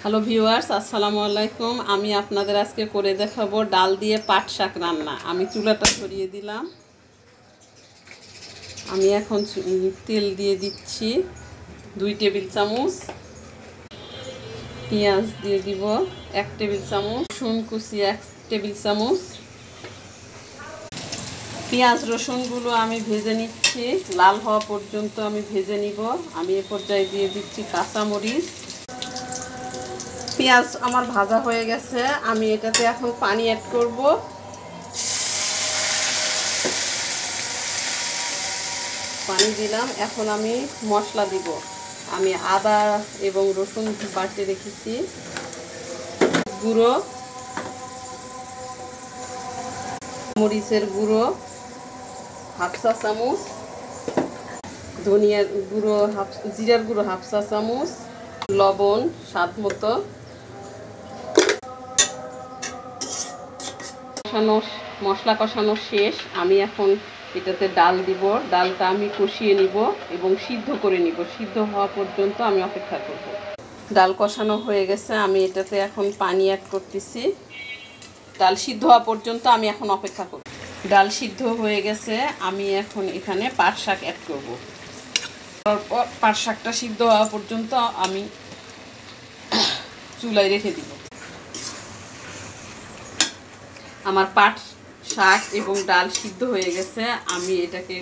Hello viewers, আসসালামু আলাইকুম। আমি আপনাদের আজকে করে দেখাবো ডাল দিয়ে পাট শাক রান্না। আমি চুলাটা সরিয়ে দিলাম। আমি এখন তেল দিয়ে দিচ্ছি 2 টেবিল চামচ, পেঁয়াজ দিয়ে দিব 1 টেবিল চামচ, রসুন কুচি 1 টেবিল চামচ। পেঁয়াজ রসুনগুলো আমি ভেজে নিচ্ছি, লাল হওয়া পর্যন্ত আমি ভেজে নিব। আমি এ পর্যায়ে দিয়ে দিচ্ছি কাঁচামরিচ। পেঁয়াজ আমার ভাজা হয়ে গেছে, আমি এটাতে এখন পানি অ্যাড করব। পানি দিলাম, এখন আমি মশলা দিব। আমি আদা এবং রসুন বাটে রেখেছি, গুঁড়ো, মরিচের গুঁড়ো হাফ চা চামচ, ধনিয়ার গুঁড়ো জিরার গুঁড়ো হাফ চা চামচ, লবণ স্বাদ মতো। মশলা কষানো শেষ, আমি এখন এটাতে ডাল দিব। ডালটা আমি কষিয়ে নিব এবং সিদ্ধ করে নিব। সিদ্ধ হওয়া পর্যন্ত আমি অপেক্ষা করব। ডাল কষানো হয়ে গেছে, আমি এটাতে এখন পানি অ্যাড করতেছি। ডাল সিদ্ধ হওয়া পর্যন্ত আমি এখন অপেক্ষা করব। ডাল সিদ্ধ হয়ে গেছে, আমি এখন এখানে পাট শাক অ্যাড করব। তারপর পাট শাকটা সিদ্ধ হওয়া পর্যন্ত আমি চুলায় রেখে দিব। আমার পাট শাক এবং ডাল সিদ্ধ হয়ে গেছে, আমি এটাকে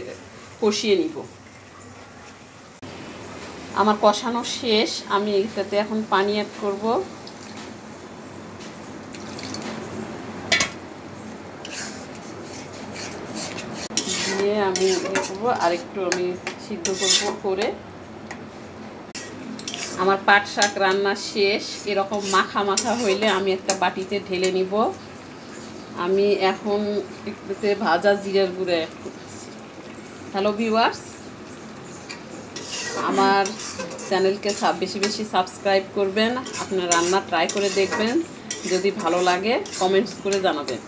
কষিয়ে নিব। আমার কষানো শেষ, আমি এটাতে এখন পানি অ্যাড করব। দিয়ে আমি করবো আরেকটু আমি সিদ্ধ করব করে। আমার পাট শাক রান্না শেষ। এরকম মাখা মাখা হইলে আমি একটা বাটিতে ঢেলে নিব। আমি এখন একটুতে ভাজা জিরার গুঁড়ো অ্যাড করতেছি। হ্যালো ভিউয়ার্স, আমার চ্যানেলকে বেশি বেশি সাবস্ক্রাইব করবেন। আপনার রান্না ট্রাই করে দেখবেন, যদি ভালো লাগে কমেন্টস করে জানাবেন।